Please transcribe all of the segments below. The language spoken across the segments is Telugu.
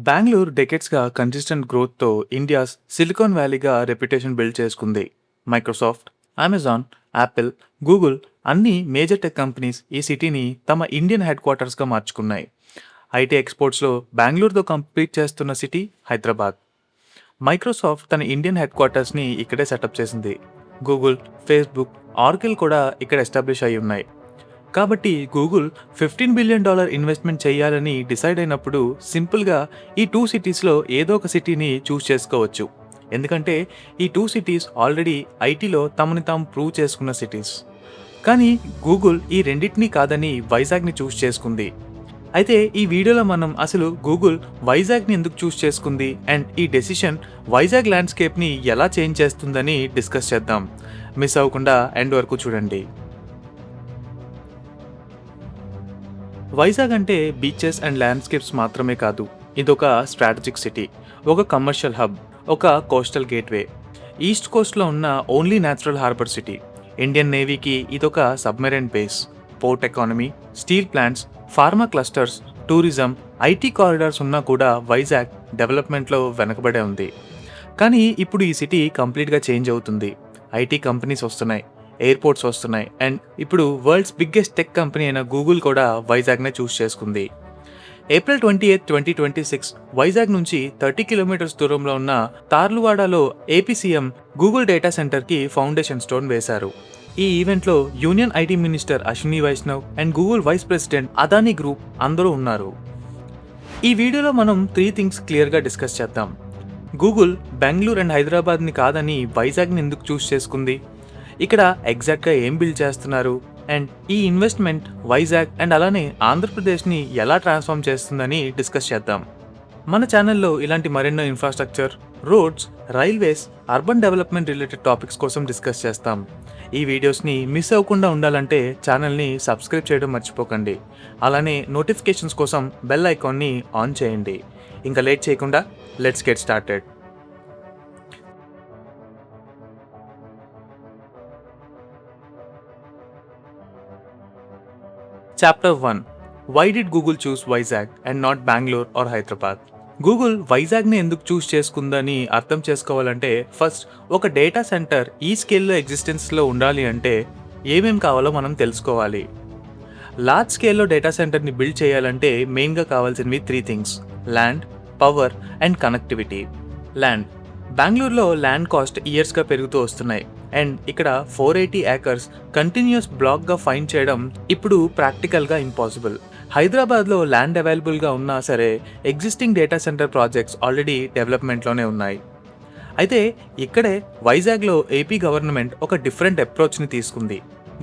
బెంగళూరు డెకేడ్స్‌గా కన్సిస్టెంట్ గ్రోత్‌తో ఇండియాస్ సిలికాన్ వ్యాలీగా రెప్యుటేషన్ బిల్డ్ చేసుకుంది. మైక్రోసాఫ్ట్, అమెజాన్, యాపిల్, గూగుల్ అన్ని మేజర్ టెక్ కంపెనీస్ ఈ సిటీని తమ ఇండియన్ హెడ్ క్వార్టర్స్‌గా మార్చుకున్నాయి. ఐటీ ఎక్స్‌పోర్ట్స్‌లో బెంగళూరుతో కంపీట్ చేస్తున్న సిటీ హైదరాబాద్. మైక్రోసాఫ్ట్ తన ఇండియన్ హెడ్ క్వార్టర్స్‌ని ఇక్కడే సెటప్ చేసింది. గూగుల్, ఫేస్‌బుక్, ఆర్కిల్ కూడా ఇక్కడ ఎస్టాబ్లిష్ అయి ఉన్నాయి. కాబట్టి గూగుల్ $15 బిలియన్ ఇన్వెస్ట్మెంట్ చేయాలని డిసైడ్ అయినప్పుడు సింపుల్గా ఈ టూ సిటీస్లో ఏదో ఒక సిటీని చూస్ చేసుకోవచ్చు. ఎందుకంటే ఈ టూ సిటీస్ ఆల్రెడీ ఐటీలో తమని తాము ప్రూవ్ చేసుకున్న సిటీస్. కానీ గూగుల్ ఈ రెండింటినీ కాదని వైజాగ్ని చూస్ చేసుకుంది. అయితే ఈ వీడియోలో మనం అసలు గూగుల్ వైజాగ్ని ఎందుకు చూస్ చేసుకుంది అండ్ ఈ డెసిషన్ వైజాగ్ ల్యాండ్స్కేప్ని ఎలా చేంజ్ చేస్తుందని డిస్కస్ చేద్దాం. మిస్ అవ్వకుండా ఎండ్ వరకు చూడండి. వైజాగ్ అంటే బీచెస్ అండ్ ల్యాండ్స్కేప్స్ మాత్రమే కాదు, ఇదొక స్ట్రాటజిక్ సిటీ, ఒక కమర్షియల్ హబ్, ఒక కోస్టల్ గేట్వే, ఈస్ట్ కోస్ట్లో ఉన్న only natural harbour city. Indian నేవీకి ఇదొక submarine base, port economy, steel plants, pharma clusters, tourism, IT corridors ఉన్నా కూడా వైజాగ్ డెవలప్మెంట్లో వెనకబడే ఉంది. కానీ ఇప్పుడు ఈ సిటీ కంప్లీట్గా చేంజ్ అవుతుంది. ఐటీ కంపెనీస్ వస్తున్నాయి, ఎయిర్పోర్ట్స్ వస్తున్నాయి అండ్ ఇప్పుడు వరల్డ్స్ బిగ్గెస్ట్ టెక్ కంపెనీ అయిన గూగుల్ కూడా వైజాగ్నే చూస్ చేసుకుంది. ఏప్రిల్ 28, 2026 వైజాగ్ నుంచి 30 కిలోమీటర్స్ దూరంలో ఉన్న తార్లువాడలో ఏపీ సీఎం గూగుల్ డేటా సెంటర్కి ఫౌండేషన్ స్టోన్ వేశారు. ఈ ఈవెంట్లో union IT minister Ashwini Vaishnaw and Google vice president Adani group అందరూ ఉన్నారు. ఈ వీడియోలో మనం 3 థింగ్స్ క్లియర్గా డిస్కస్ చేద్దాం. గూగుల్ బెంగళూరు అండ్ హైదరాబాద్ని కాదని వైజాగ్ని ఎందుకు చూస్ చేసుకుంది, ఇక్కడ ఎగ్జాక్ట్గా ఏం బిల్డ్ చేస్తున్నారు అండ్ ఈ ఇన్వెస్ట్మెంట్ వైజాగ్ అండ్ అలానే ఆంధ్రప్రదేశ్ని ఎలా ట్రాన్స్ఫార్మ్ చేస్తుందని డిస్కస్ చేద్దాం. మన ఛానల్లో ఇలాంటి మరెన్నో infrastructure, roads, railways, urban development related topics కోసం డిస్కస్ చేస్తాం. ఈ వీడియోస్ని మిస్ అవ్వకుండా ఉండాలంటే ఛానల్ని సబ్స్క్రైబ్ చేయడం మర్చిపోకండి. అలానే నోటిఫికేషన్స్ కోసం బెల్ ఐకాన్ని ఆన్ చేయండి. ఇంకా లేట్ చేయకుండా let's get started. Chapter 1. Why did Google choose Vizag and not Bangalore or Hyderabad? Google వైజాగ్ని ఎందుకు చూస్ చేసుకుందని అర్థం చేసుకోవాలంటే ఫస్ట్ ఒక డేటా సెంటర్ ఈ స్కేల్లో ఎగ్జిస్టెన్స్లో ఉండాలి అంటే ఏమేం కావాలో మనం తెలుసుకోవాలి. లార్జ్ స్కేల్లో డేటా సెంటర్ని బిల్డ్ చేయాలంటే మెయిన్గా కావాల్సినవి 3 things: land, power and connectivity. Land. బెంగళూరులో ల్యాండ్ కాస్ట్ ఇయర్స్గా పెరుగుతూ వస్తున్నాయి అండ్ ఇక్కడ 480 ఏకర్స్ కంటిన్యూస్ బ్లాక్గా ఫైండ్ చేయడం ఇప్పుడు ప్రాక్టికల్గా ఇంపాసిబుల్. హైదరాబాద్లో ల్యాండ్ అవైలబుల్గా ఉన్నా సరే existing data centre projects already డెవలప్మెంట్లోనే ఉన్నాయి. అయితే ఇక్కడే వైజాగ్లో ఏపీ గవర్నమెంట్ ఒక డిఫరెంట్ అప్రోచ్ని తీసుకుంది.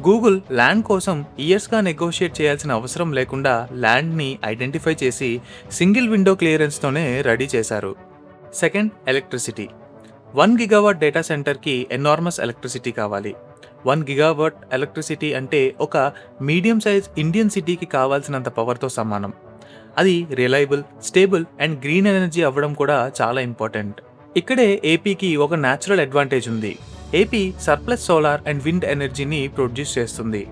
గూగుల్ ల్యాండ్ కోసం ఇయర్స్గా నెగోషియేట్ చేయాల్సిన అవసరం లేకుండా ల్యాండ్ని ఐడెంటిఫై చేసి సింగిల్ విండో క్లియరెన్స్తోనే రెడీ చేశారు. Second, electricity. 1 గిగావాట్ డేటా సెంటర్కి ఎనార్మస్ ఎలక్ట్రిసిటీ కావాలి. 1 గిగావాట్ ఎలక్ట్రిసిటీ అంటే ఒక మీడియం సైజ్ ఇండియన్ సిటీకి కావాల్సినంత పవర్తో సమానం. అది reliable, stable and green energy అవ్వడం కూడా చాలా ఇంపార్టెంట్. ఇక్కడే ఏపీకి ఒక న్యాచురల్ అడ్వాంటేజ్ ఉంది. AP surplus solar and wind ఎనర్జీని ప్రొడ్యూస్ చేస్తుంది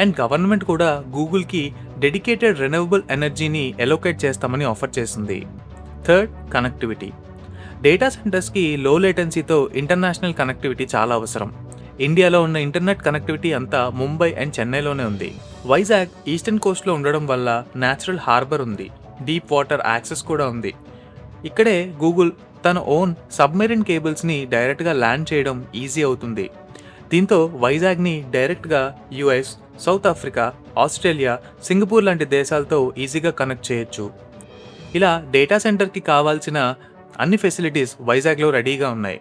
అండ్ గవర్నమెంట్ కూడా గూగుల్కి డెడికేటెడ్ రెన్యూవబుల్ ఎనర్జీని ఎలోకేట్ చేస్తామని ఆఫర్ చేసింది. Third, connectivity. డేటా సెంటర్స్కి లో లేటెన్సీతో ఇంటర్నేషనల్ కనెక్టివిటీ చాలా అవసరం. ఇండియాలో ఉన్న ఇంటర్నెట్ కనెక్టివిటీ అంతా ముంబై అండ్ చెన్నైలోనే ఉంది. వైజాగ్ ఈస్టర్న్ కోస్ట్లో ఉండడం వల్ల న్యాచురల్ హార్బర్ ఉంది, డీప్ వాటర్ యాక్సెస్ కూడా ఉంది. ఇక్కడే గూగుల్ తన ఓన్ సబ్మెరైన్ కేబుల్స్ని డైరెక్ట్గా ల్యాండ్ చేయడం ఈజీ అవుతుంది. దీంతో వైజాగ్ని డైరెక్ట్గా US, south Africa, Australia, Singapore లాంటి దేశాలతో ఈజీగా కనెక్ట్ చేయొచ్చు. ఇలా డేటా సెంటర్కి కావాల్సిన అన్ని ఫెసిలిటీస్ వైజాగ్లో రెడీగా ఉన్నాయి.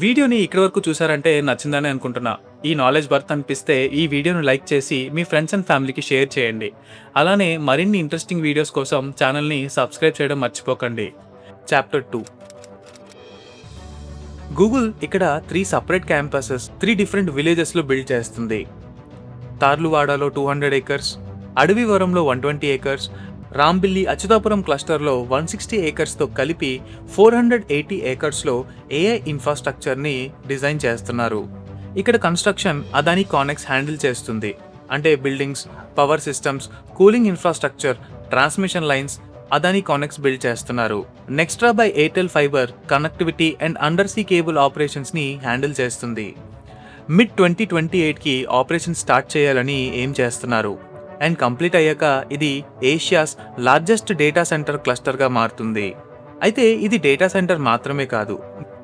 వీడియోని ఇక్కడి వరకు చూసారంటే నచ్చిందని అనుకుంటున్నా. ఈ నాలెడ్జ్ వర్త్ అనిపిస్తే ఈ వీడియోను లైక్ చేసి మీ ఫ్రెండ్స్ అండ్ ఫ్యామిలీకి షేర్ చేయండి. అలానే మరిన్ని ఇంట్రెస్టింగ్ వీడియోస్ కోసం ఛానల్ని సబ్స్క్రైబ్ చేయడం మర్చిపోకండి. చాప్టర్ 2. గూగుల్ ఇక్కడ 3 సపరేట్ క్యాంపసెస్ 3 డిఫరెంట్ విలేజెస్లో బిల్డ్ చేస్తుంది. తార్లువాడలో 200 ఏకర్స్, అడవివరంలో 120 ఏకర్స్, రాంబిల్లి అచ్యుతాపురం క్లస్టర్లో 160 ఏకర్స్తో కలిపి 480 ఏకర్స్లో ఏఐ ఇన్ఫ్రాస్ట్రక్చర్ని డిజైన్ చేస్తున్నారు. ఇక్కడ కన్స్ట్రక్షన్ అదానీ కానెక్స్ హ్యాండిల్ చేస్తుంది. అంటే buildings, power systems, cooling infrastructure, transmission lines, Adani ConneX build చేస్తున్నారు. Nextra by Airtel fibre connectivity and under sea cable ఆపరేషన్స్ని హ్యాండిల్ చేస్తుంది. మిడ్ 2028కి ఆపరేషన్ స్టార్ట్ చేయాలని ఏం చేస్తున్నారు అండ్ కంప్లీట్ అయ్యాక ఇది ఏషియాస్ లార్జెస్ట్ డేటా సెంటర్ క్లస్టర్గా మారుతుంది. అయితే ఇది డేటా సెంటర్ మాత్రమే కాదు,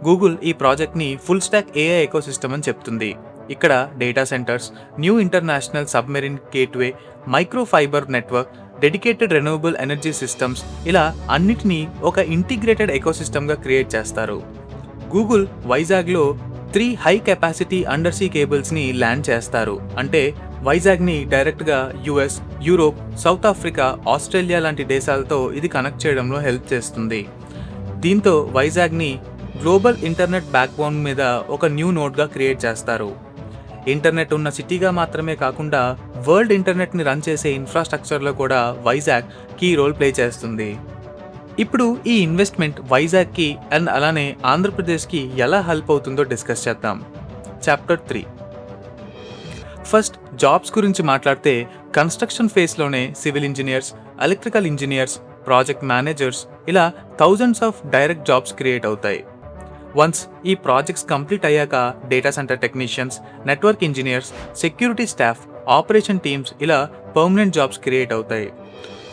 గూగుల్ ఈ ప్రాజెక్ట్ని ఫుల్ స్టాక్ ఏఐ ఎకోసిస్టమ్ అని చెప్తుంది. ఇక్కడ data centres, new international submarine gateway, micro fibre network, dedicated renewable energy systems ఇలా అన్నిటినీ ఒక ఇంటిగ్రేటెడ్ ఎకోసిస్టమ్గా క్రియేట్ చేస్తారు. గూగుల్ వైజాగ్లో 3 హై కెపాసిటీ అండర్ సీ కేబుల్స్ని ల్యాండ్ చేస్తారు. అంటే వైజాగ్ని డైరెక్ట్గా US, Europe, South Africa, Australia లాంటి దేశాలతో ఇది కనెక్ట్ చేయడంలో హెల్ప్ చేస్తుంది. దీంతో వైజాగ్ని గ్లోబల్ ఇంటర్నెట్ బ్యాక్బోన్ మీద ఒక న్యూ నోడ్గా క్రియేట్ చేస్తారు. ఇంటర్నెట్ ఉన్న సిటీగా మాత్రమే కాకుండా వరల్డ్ ఇంటర్నెట్ని రన్ చేసే ఇన్ఫ్రాస్ట్రక్చర్లో కూడా వైజాగ్ కీ రోల్ ప్లే చేస్తుంది. ఇప్పుడు ఈ ఇన్వెస్ట్మెంట్ వైజాగ్కి అండ్ అలానే ఆంధ్రప్రదేశ్కి ఎలా హెల్ప్ అవుతుందో డిస్కస్ చేద్దాం. చాప్టర్ 3. ఫస్ట్ జాబ్స్ గురించి మాట్లాడితే కన్స్ట్రక్షన్ ఫేస్లోనే civil engineers, electrical engineers, project managers ఇలా thousands of direct jobs create అవుతాయి. వన్స్ ఈ ప్రాజెక్ట్స్ కంప్లీట్ అయ్యాక data centre technicians, network engineers, security staff, operation teams ఇలా పర్మనెంట్ జాబ్స్ క్రియేట్ అవుతాయి.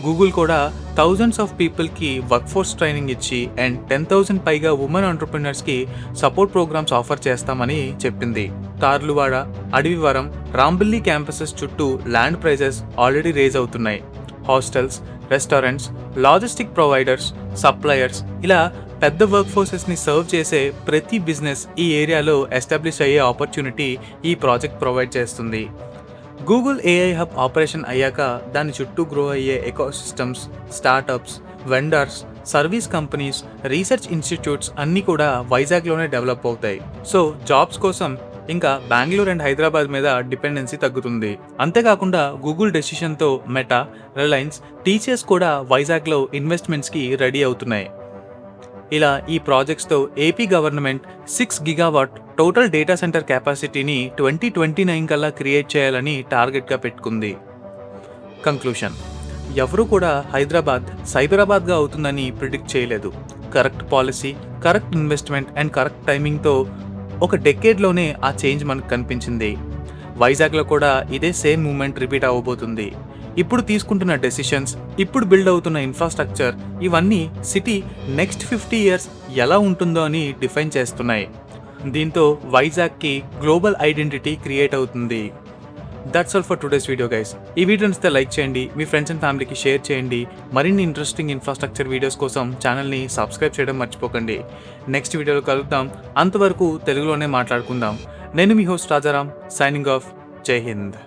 గూగుల్ కూడా థౌజండ్స్ ఆఫ్ పీపుల్కి వర్క్ ఫోర్స్ ట్రైనింగ్ ఇచ్చి అండ్ 10,000 పైగా ఉమెన్ ఎంటర్‌ప్రెన్యూర్స్కి సపోర్ట్ ప్రోగ్రామ్స్ ఆఫర్ చేస్తామని చెప్పింది. తార్లువాడ, అడవివరం, రాంబిల్లి క్యాంపసెస్ చుట్టూ ల్యాండ్ ప్రైజెస్ ఆల్రెడీ రేజ్ అవుతున్నాయి. Hostels, restaurants, logistic providers, suppliers ఇలా పెద్ద వర్క్ ఫోర్సెస్ని సర్వ్ చేసే ప్రతి బిజినెస్ ఈ ఏరియాలో ఎస్టాబ్లిష్ అయ్యే ఆపర్చునిటీ ఈ ప్రాజెక్ట్ ప్రొవైడ్ చేస్తుంది. గూగుల్ ఏఐ హబ్ ఆపరేషన్ అయ్యాక దాని చుట్టూ గ్రో అయ్యే ecosystems, startups, vendors, service companies, research institutes అన్నీ కూడా వైజాగ్లోనే డెవలప్ అవుతాయి. సో జాబ్స్ కోసం ఇంకా బెంగళూరు అండ్ హైదరాబాద్ మీద డిపెండెన్సీ తగ్గుతుంది. అంతేకాకుండా గూగుల్ డెసిషన్తో మెటా, రిలయన్స్, టీసీఎస్ కూడా వైజాగ్లో ఇన్వెస్ట్మెంట్స్కి రెడీ అవుతున్నాయి. ఇలా ఈ ప్రాజెక్ట్స్తో AP government 6 gigawatt total data centre కెపాసిటీని 2029 కల్లా క్రియేట్ చేయాలని టార్గెట్గా పెట్టుకుంది. కంక్లూషన్: ఎవరూ కూడా హైదరాబాద్ సైబరాబాద్గా అవుతుందని ప్రిడిక్ట్ చేయలేదు. Correct policy, correct investment and correct టైమింగ్తో ఒక డెకేడ్లోనే ఆ చేంజ్ మనకు కనిపించింది. వైజాగ్లో కూడా ఇదే సేమ్ మూమెంట్ రిపీట్ అవ్వబోతుంది. ఇప్పుడు తీసుకుంటున్న డెసిషన్స్, ఇప్పుడు బిల్డ్ అవుతున్న ఇన్ఫ్రాస్ట్రక్చర్ ఇవన్నీ సిటీ నెక్స్ట్ 50 years ఎలా ఉంటుందో అని డిఫైన్ చేస్తున్నాయి. దీంతో వైజాగ్కి గ్లోబల్ ఐడెంటిటీ క్రియేట్ అవుతుంది. That's all for today's video guys. ఈ వీడియో నచ్చితే లైక్ చేయండి, మీ ఫ్రెండ్స్ అండ్ ఫ్యామిలీకి షేర్ చేయండి. మరిన్ని ఇంట్రెస్టింగ్ ఇన్ఫ్రాస్ట్రక్చర్ వీడియోస్ కోసం ఛానల్ని సబ్స్క్రైబ్ చేయడం మర్చిపోకండి. నెక్స్ట్ వీడియోలో కలుద్దాం. అంతవరకు తెలుగులోనే మాట్లాడుకుందాం. నేను మీ హోస్ట్ రాజారాం, సైనింగ్ ఆఫ్. జై హింద్.